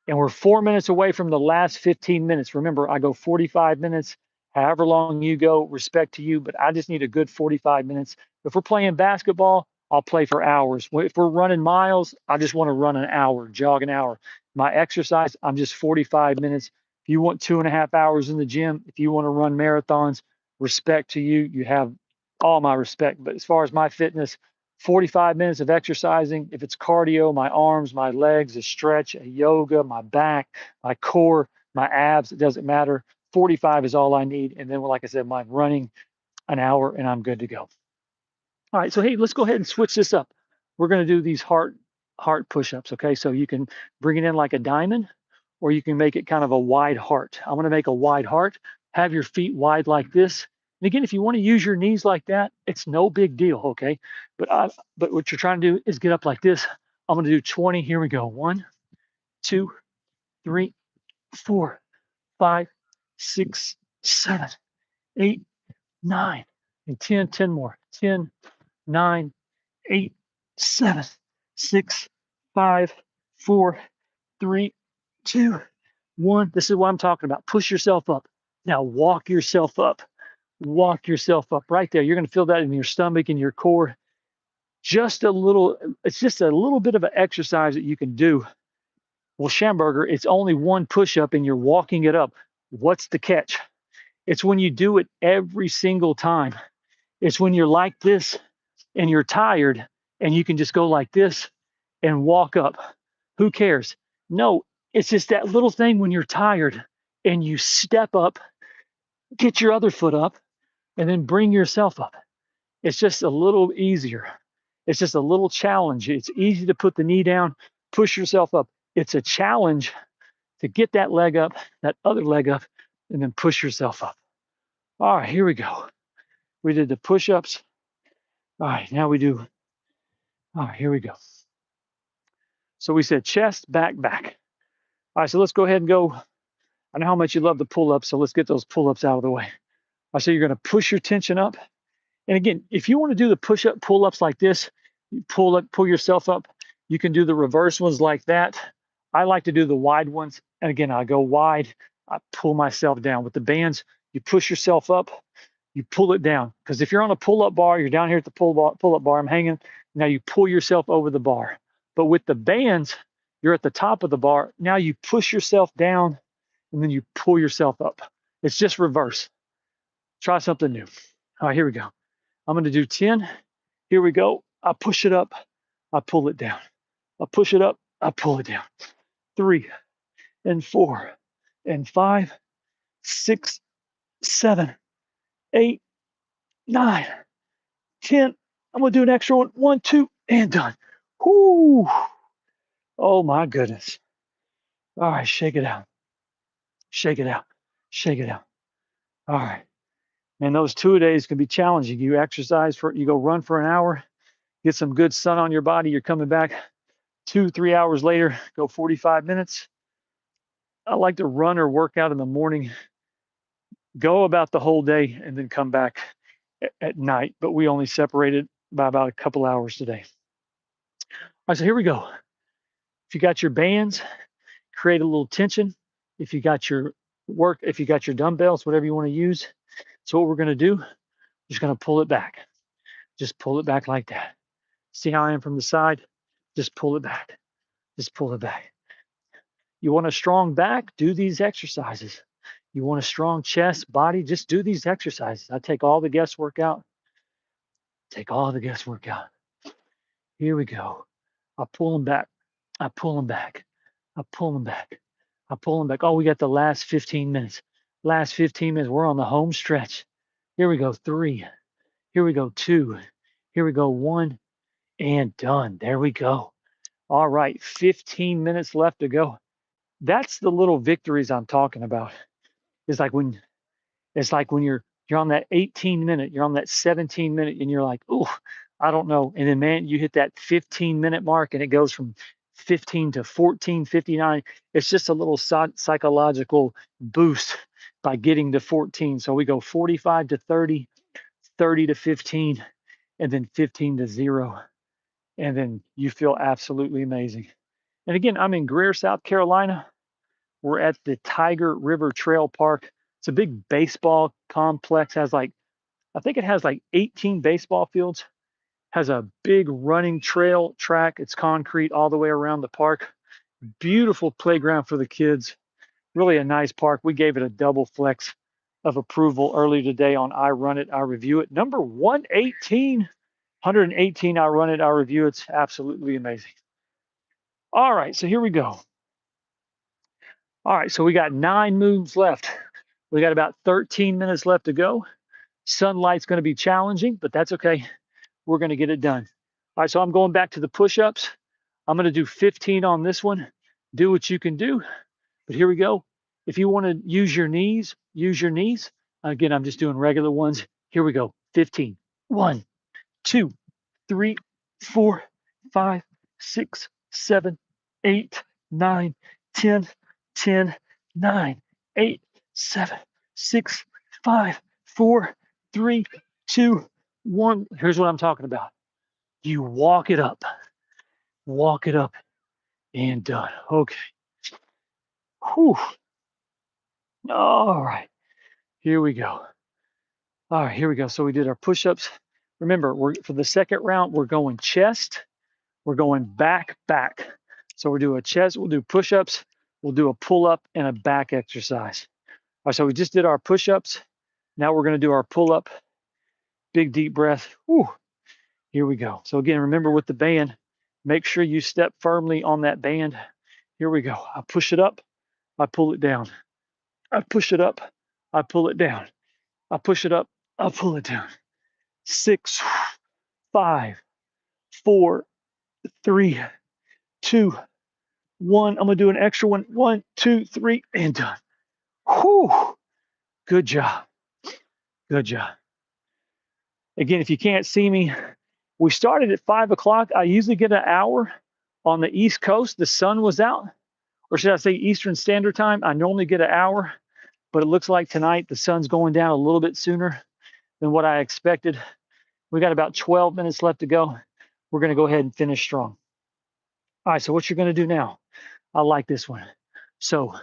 And we're 4 minutes away from the last 15 minutes. Remember, I go 45 minutes, however long you go, respect to you, but I just need a good 45 minutes. If we're playing basketball, I'll play for hours. If we're running miles, I just want to run an hour, jog an hour. My exercise, I'm just 45 minutes. If you want 2.5 hours in the gym, if you want to run marathons, respect to you. You have all my respect. But as far as my fitness, 45 minutes of exercising. If it's cardio, my arms, my legs, a stretch, a yoga, my back, my core, my abs, it doesn't matter. 45 is all I need. And then, like I said, my running an hour and I'm good to go. All right, so hey, let's go ahead and switch this up. We're going to do these heart push-ups, okay? So you can bring it in like a diamond, or you can make it kind of a wide heart. I'm going to make a wide heart. Have your feet wide like this. And again, if you want to use your knees like that, it's no big deal, okay? But what you're trying to do is get up like this. I'm going to do 20. Here we go. 1, 2, 3, 4, 5, 6, 7, 8, 9, and 10. 10 more. 10, 9, 8, 7, 6, 5, 4, 3, 2, 1. This is what I'm talking about. Push yourself up. Now walk yourself up. Walk yourself up right there. You're going to feel that in your stomach and your core. Just a little, it's just a little bit of an exercise that you can do. Well, Schamberger, it's only one push-up and you're walking it up. What's the catch? It's when you do it every single time. It's when you're like this and you're tired and you can just go like this and walk up. Who cares? No, it's just that little thing when you're tired and you step up, get your other foot up, and then bring yourself up. It's just a little easier. It's just a little challenge. It's easy to put the knee down, push yourself up. It's a challenge to get that leg up, that other leg up, and then push yourself up. All right, here we go. We did the push-ups. All right, now we do, all right, here we go. So we said chest, back, back. All right, so let's go ahead and go. I know how much you love the pull-ups, so let's get those pull-ups out of the way. All right, so you're gonna push your tension up. And again, if you wanna do the push-up, pull-ups like this, you pull yourself up. You can do the reverse ones like that. I like to do the wide ones. And again, I go wide, I pull myself down. With the bands, you push yourself up, you pull it down. Because if you're on a pull-up bar, you're down here at the pull-up bar, I'm hanging. Now you pull yourself over the bar. But with the bands, you're at the top of the bar. Now you push yourself down and then you pull yourself up. It's just reverse. Try something new. All right, here we go. I'm going to do 10. Here we go. I push it up, I pull it down. I push it up, I pull it down. 3 and 4 and 5, 6, 7, 8, 9, 10. I'm going to do an extra one. 1, 2, and done. Whoo. Oh my goodness. All right, shake it out. Shake it out. Shake it out. All right. And those 2-a-days can be challenging. You you go run for an hour, get some good sun on your body. You're coming back 2-3 hours later, go 45 minutes. I like to run or work out in the morning, go about the whole day, and then come back at night. But we only separated by about a couple hours today. All right, so here we go. If you got your bands, create a little tension. If you got your dumbbells, whatever you want to use. So what we're going to do, just going to pull it back. Just pull it back like that. See how I am from the side? Just pull it back. Just pull it back. You want a strong back? Do these exercises. You want a strong chest, body? Just do these exercises. I take all the guesswork out. Take all the guesswork out. Here we go. I pull them back. I pull them back. I pull them back. I pull them back. Oh, we got the last 15 minutes. Last 15 minutes. We're on the home stretch. Here we go. 3. Here we go. 2. Here we go. 1. And done. There we go. All right. 15 minutes left to go. That's the little victories I'm talking about. It's like when you're on that 18 minute, you're on that 17 minute, and you're like, oh, I don't know. And then man, you hit that 15-minute mark and it goes from 15 to 14:59. It's just a little psychological boost by getting to 14. So we go 45 to 30, 30 to 15, and then 15 to 0. And then you feel absolutely amazing. And again, I'm in Greer, South Carolina. We're at the Tiger River Trail Park. It's a big baseball complex. I think it has like 18 baseball fields. Has a big running trail track. It's concrete all the way around the park. Beautiful playground for the kids. Really a nice park. We gave it a double flex of approval early today on I Run It, I Review It. Number 118, 118, I Run It, I Review It. It's absolutely amazing. All right, so here we go. All right, so we got 9 moves left. We got about 13 minutes left to go. Sunlight's going to be challenging, but that's okay. We're going to get it done. All right, so I'm going back to the push-ups. I'm going to do 15 on this one. Do what you can do. But here we go. If you want to use your knees, use your knees. Again, I'm just doing regular ones. Here we go. 15. 1, 2, 3, 4, 5, 6, 7, 8, 9, 10, 10, 9, 8, 7, 6, 5, 4, 3, 2, 1. Here's what I'm talking about. You walk it up, and done. Okay. Whew. All right. Here we go. All right, here we go. So we did our push-ups. Remember, for the second round, we're going chest. We're going back, back. So we'll do a chest, we'll do push-ups, we'll do a pull-up and a back exercise. All right, so we just did our push-ups. Now we're going to do our pull-up. Big deep breath. Whew. Here we go. So again, remember with the band, make sure you step firmly on that band. Here we go. I push it up, I pull it down. I push it up, I pull it down. I push it up, I pull it down. 6, 5, 4, 3, 2, 1. I'm gonna do an extra one. 1, 2, 3, and done. Whew. Good job. Good job. Again, if you can't see me, we started at 5 o'clock. I usually get an hour on the East Coast. The sun was out, or should I say Eastern Standard Time. I normally get an hour, but it looks like tonight the sun's going down a little bit sooner than what I expected. We got about 12 minutes left to go. We're going to go ahead and finish strong. All right, so what you're going to do now, I like this one. So,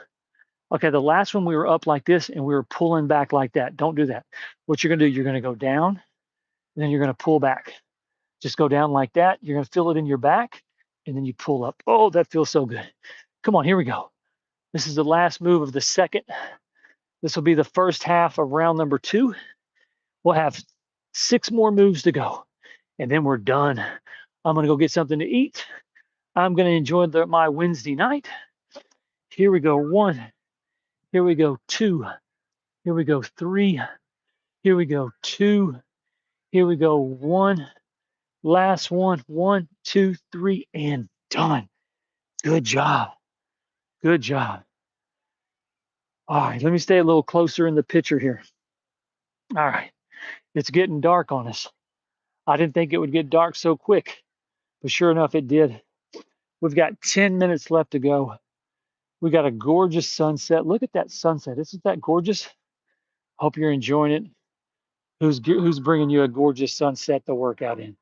okay, the last one we were up like this and we were pulling back like that. Don't do that. What you're gonna do, you're gonna go down, and then you're gonna pull back. Just go down like that. You're gonna feel it in your back, and then you pull up. Oh, that feels so good. Come on, here we go. This is the last move of the second. This will be the first half of round number 2. We'll have 6 more moves to go, and then we're done. I'm gonna go get something to eat. I'm gonna enjoy my Wednesday night. Here we go. 1. Here we go. 2. Here we go. 3. Here we go. 2. Here we go. 1. Last one. 1, 2, 3, and done. Good job. Good job. All right, let me stay a little closer in the picture here. All right, it's getting dark on us. I didn't think it would get dark so quick, but sure enough, it did. We've got 10 minutes left to go. We got a gorgeous sunset. Look at that sunset. Isn't that gorgeous? Hope you're enjoying it. Who's bringing you a gorgeous sunset to work out in?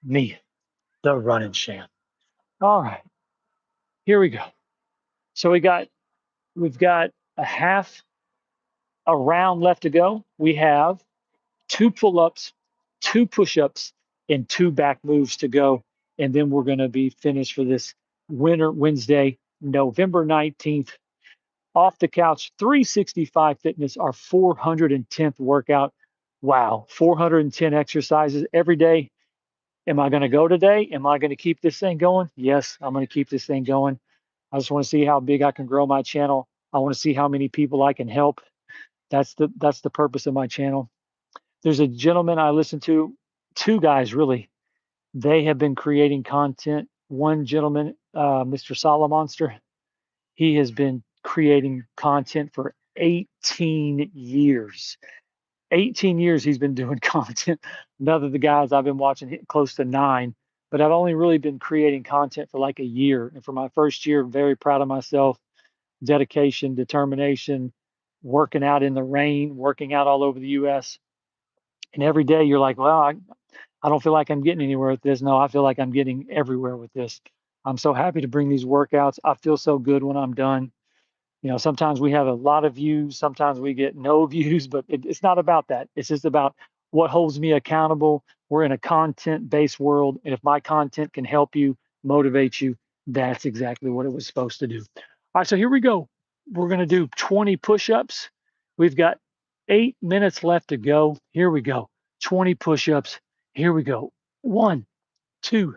Me, the running champ. All right, here we go. So we've got a round left to go. We have 2 pull-ups, 2 push-ups, and 2 back moves to go. And then we're going to be finished for this Winter Wednesday, November 19th. Off the Couch 365 Fitness, our 410th workout. Wow, 410 exercises every day. Am I going to go today? Am I going to keep this thing going? Yes, I'm going to keep this thing going. I just want to see how big I can grow my channel. I want to see how many people I can help. That's the purpose of my channel. There's a gentleman I listen to, 2 guys really. They have been creating content. One gentleman, Mr. Solomonster, he has been creating content for 18 years. 18 years he's been doing content. Another of the guys I've been watching close to 9, but I've only really been creating content for like a year. And for my first year, very proud of myself. Dedication, determination, working out in the rain, working out all over the US. And every day you're like, well, I don't feel like I'm getting anywhere with this. No, I feel like I'm getting everywhere with this. I'm so happy to bring these workouts. I feel so good when I'm done. You know, sometimes we have a lot of views, sometimes we get no views, but it's not about that. It's just about what holds me accountable. We're in a content-based world, and if my content can help you, motivate you, that's exactly what it was supposed to do. All right, so here we go. We're going to do 20 push-ups. We've got 8 minutes left to go. Here we go. 20 push-ups. Here we go. 1, 2,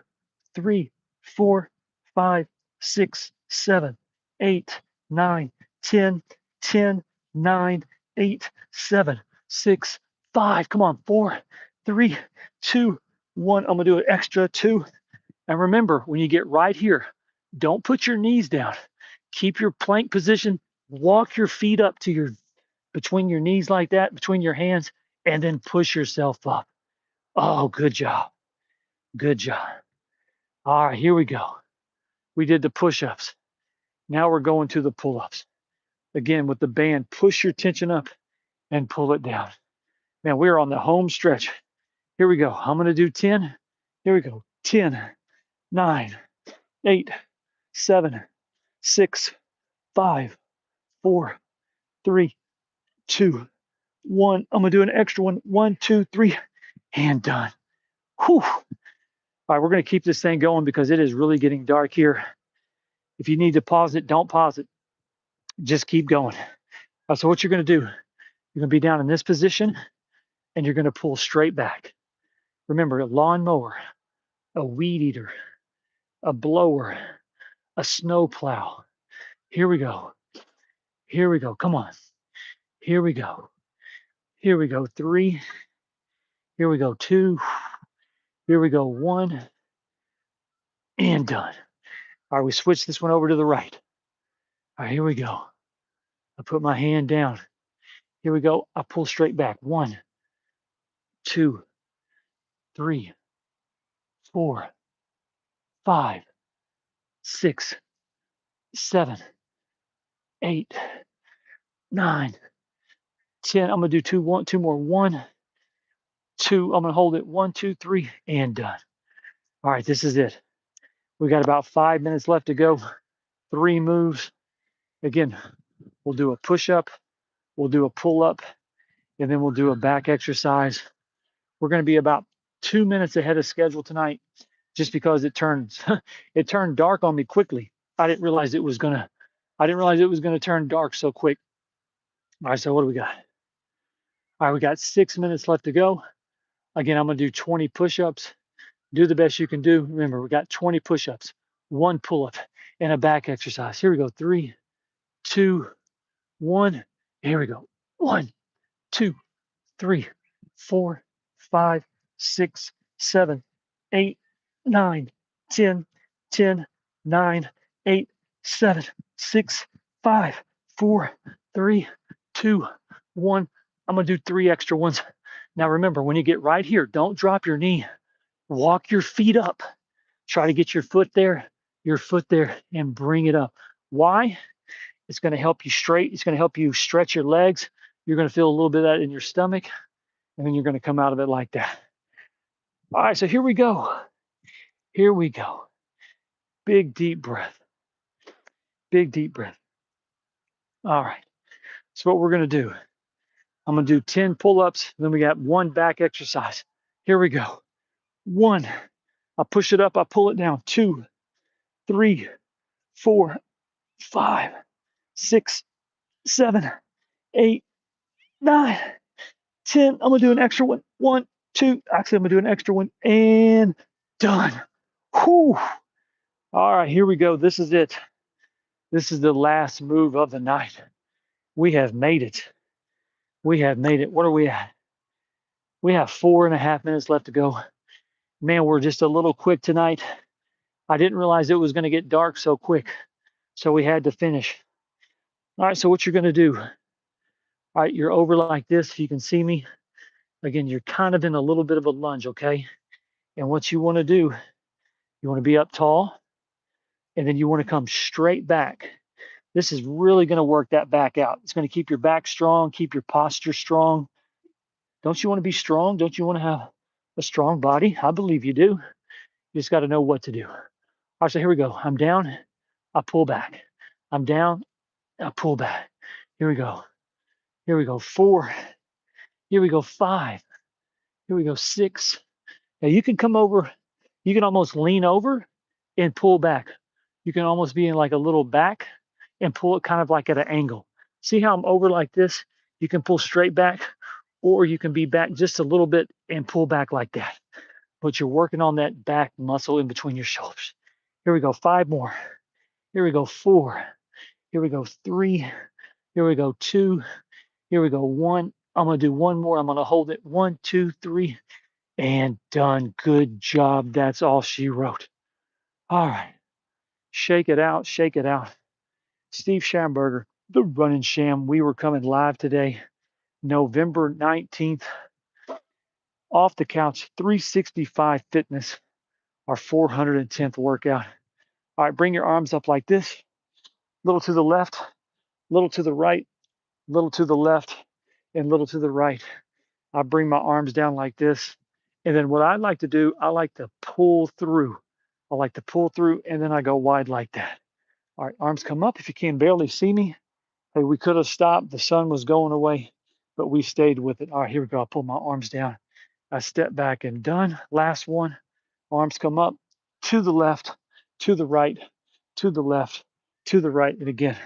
3, 4, 5, 6, 7, 8, 9, 10, 10, 9, 8, 7, 6, 5. Come on, 4, 3, 2, 1. I'm going to do an extra 2. And remember, when you get right here, don't put your knees down. Keep your plank position. Walk your feet up to between your knees like that, between your hands, and then push yourself up. Oh, good job. Good job. All right, here we go. We did the push-ups. Now we're going to the pull-ups. Again, with the band, push your tension up and pull it down. Man, we're on the home stretch. Here we go. I'm going to do 10. Here we go. 10, 9, 8, 7, 6, 5, 4, 3, 2, 1. I'm going to do an extra one. 1, 2, 3, and done. Whew. All right, we're going to keep this thing going because it is really getting dark here. If you need to pause it, don't pause it. Just keep going. So what you're going to do, you're going to be down in this position and you're going to pull straight back. Remember, a lawnmower, a weed eater, a blower, a snow plow. Here we go. Here we go. Come on. Here we go. Here we go. 3. Here we go. 2. Here we go. 1. And done. All right, we switch this one over to the right. All right, here we go. I put my hand down. Here we go. I pull straight back. 1, 2, 3, 4, 5, 6, 7, 8, 9, 10. I'm gonna do 2 more. 1, 2. I'm gonna hold it. 1, 2, 3, and done. All right, this is it. We got about 5 minutes left to go. 3 moves. Again, we'll do a push-up, we'll do a pull-up, and then we'll do a back exercise. We're going to be about 2 minutes ahead of schedule tonight, just because it turned it turned dark on me quickly. I didn't realize it was gonna turn dark so quick. All right, so what do we got? All right, we got 6 minutes left to go. Again, I'm gonna do 20 push-ups. Do the best you can do. Remember, we got 20 push-ups, 1 pull-up, and a back exercise. Here we go. 3, 2, 1. Here we go. 1, 2, 3, 4, 5, 6, 7, 8, 9, 10, 10, 9, 8, 7, 6, 5, 4, 3, 2, 1. I'm going to do 3 extra ones. Now remember, when you get right here, don't drop your knee. Walk your feet up. Try to get your foot there, and bring it up. Why? It's going to help you straight. It's going to help you stretch your legs. You're going to feel a little bit of that in your stomach, and then you're going to come out of it like that. All right, so here we go. Here we go. Big, deep breath. Big, deep breath. All right, so what we're going to do, I'm going to do 10 pull-ups, then we got 1 back exercise. Here we go. 1, I push it up, I pull it down. 2, 3, 4, 5, 6, 7, 8, 9, 10. I'm going to do an extra one. 1, 2. Actually, I'm going to do an extra one. And done. Whew. All right, here we go. This is it. This is the last move of the night. We have made it. We have made it. What are we at? We have 4.5 minutes left to go. Man, we're just a little quick tonight. I didn't realize it was going to get dark so quick, so we had to finish. All right, so what you're going to do, all right, you're over like this. If you can see me. Again, you're kind of in a little bit of a lunge, okay? And what you want to do, you want to be up tall, and then you want to come straight back. This is really going to work that back out. It's going to keep your back strong, keep your posture strong. Don't you want to be strong? Don't you want to have a strong body? I believe you do. You just got to know what to do. All right, so here we go. I'm down, I pull back. I'm down, I pull back. Here we go. Here we go. 4. Here we go. 5. Here we go. 6. Now you can come over, you can almost lean over and pull back. You can almost be in like a little back and pull it kind of like at an angle. See how I'm over like this? You can pull straight back, or you can be back just a little bit and pull back like that. But you're working on that back muscle in between your shoulders. Here we go. 5 more. Here we go. 4. Here we go. 3. Here we go. 2. Here we go. 1. I'm going to do 1 more. I'm going to hold it. 1, 2, 3. And done. Good job. That's all she wrote. All right. Shake it out. Shake it out. Steve Schamberger, the Running Sham. We were coming live today, November 19th. Off the couch, 365 fitness, our 410th workout. All right, bring your arms up like this. Little to the left, little to the right, little to the left, and little to the right. I bring my arms down like this. And then what I like to do, I like to pull through. I like to pull through, and then I go wide like that. All right, arms come up. If you can barely see me, hey, we could have stopped. The sun was going away, but we stayed with it. All right, here we go. I pull my arms down. I step back and done. Last one. Arms come up to the left, to the right, to the left, to the right. And again,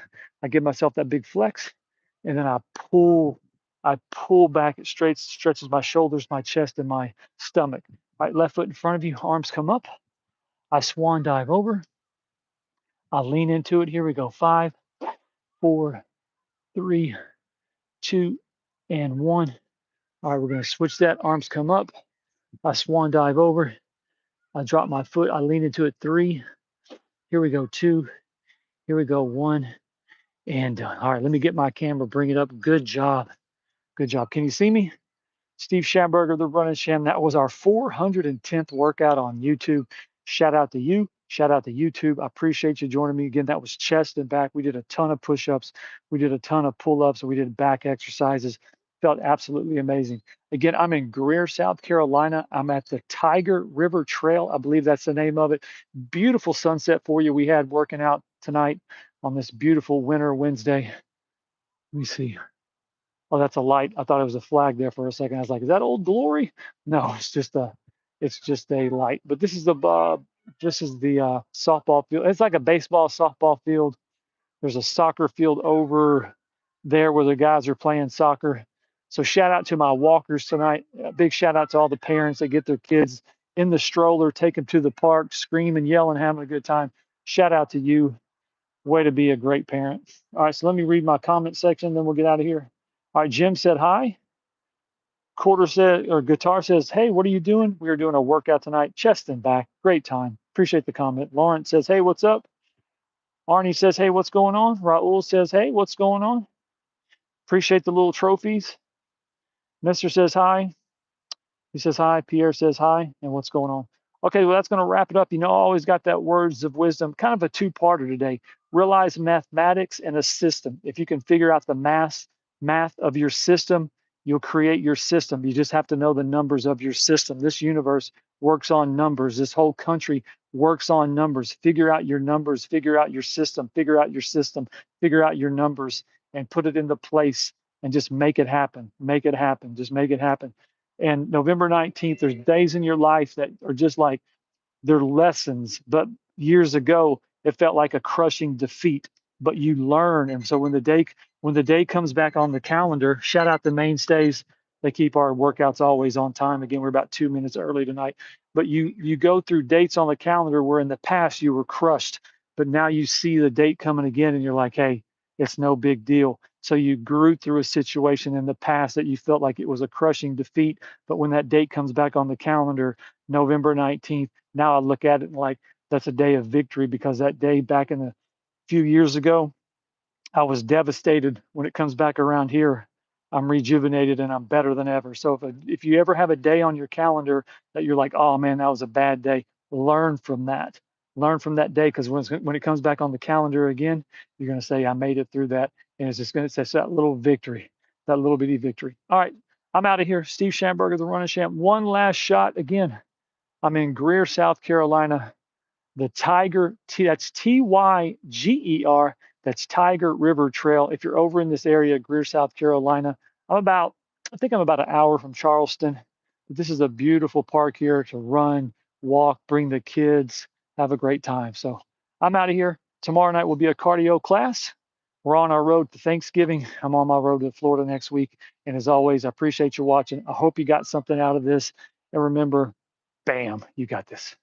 I give myself that big flex, and then I pull back. It stretches my shoulders, my chest, and my stomach. All right, left foot in front of you. Arms come up. I swan dive over. I lean into it. Here we go. 5, 4, 3, 2, and 1. All right, we're going to switch that. Arms come up. I swan dive over. I drop my foot. I lean into it. 3. Here we go. 2. Here we go. 1. And done. All right, let me get my camera. Bring it up. Good job. Good job. Can you see me? Steve Schamberger, the Running Sham. That was our 410th workout on YouTube. Shout out to you. Shout out to YouTube. I appreciate you joining me again. That was chest and back. We did a ton of push-ups. We did a ton of pull-ups. We did back exercises. Felt absolutely amazing. Again, I'm in Greer, South Carolina. I'm at the Tiger River Trail. I believe that's the name of it. Beautiful sunset for you. We had working out tonight on this beautiful winter Wednesday. Let me see. Oh, that's a light. I thought it was a flag there for a second. I was like, is that Old Glory? No, it's just a light. But this is the softball field. It's like a baseball softball field. There's a soccer field over there where the guys are playing soccer. So shout out to my walkers tonight. A big shout out to all the parents that get their kids in the stroller, take them to the park, screaming, yelling, having a good time. Shout out to you. Way to be a great parent. All right, so let me read my comment section, then we'll get out of here. All right, Jim said hi. Quarter said, or Guitar says, hey, what are you doing? We are doing a workout tonight, chest and back. Great time. Appreciate the comment. Lawrence says, hey, what's up? Arnie says, hey, what's going on? Raul says, hey, what's going on? Appreciate the little trophies. Mister says hi. He says hi. Pierre says hi. And what's going on? Okay, well, that's going to wrap it up. You know, I always got that words of wisdom, kind of a two-parter today. Realize mathematics and a system. If you can figure out the math of your system, you'll create your system. You just have to know the numbers of your system. This universe works on numbers. This whole country works on numbers. Figure out your numbers, figure out your system, figure out your system, figure out your numbers, and put it into place and just make it happen. Make it happen. Just make it happen. And November 19th, there's days in your life that are just like they're lessons, but years ago it felt like a crushing defeat. But you learn, and so when the day comes back on the calendar, shout out the mainstays. They keep our workouts always on time. Again, we're about 2 minutes early tonight. But you go through dates on the calendar where in the past you were crushed, but now you see the date coming again, and you're like, hey, it's no big deal. So you grew through a situation in the past that you felt like it was a crushing defeat. But when that date comes back on the calendar, November 19th, now I look at it like that's a day of victory, because that day back in a few years ago, I was devastated. When it comes back around here, I'm rejuvenated and I'm better than ever. So if you ever have a day on your calendar that you're like, oh man, that was a bad day, learn from that. Learn from that day, because when it comes back on the calendar again, you're going to say, I made it through that. And it's just going to say that little victory, that little bitty victory. All right, I'm out of here. Steve Schamberger, the running champ. One last shot again. I'm in Greer, South Carolina. The Tiger, that's Tyger, that's Tiger River Trail. If you're over in this area, Greer, South Carolina, I think I'm about an hour from Charleston. But this is a beautiful park here to run, walk, bring the kids, have a great time. So I'm out of here. Tomorrow night will be a cardio class. We're on our road to Thanksgiving. I'm on my road to Florida next week. And as always, I appreciate you watching. I hope you got something out of this. And remember, bam, you got this.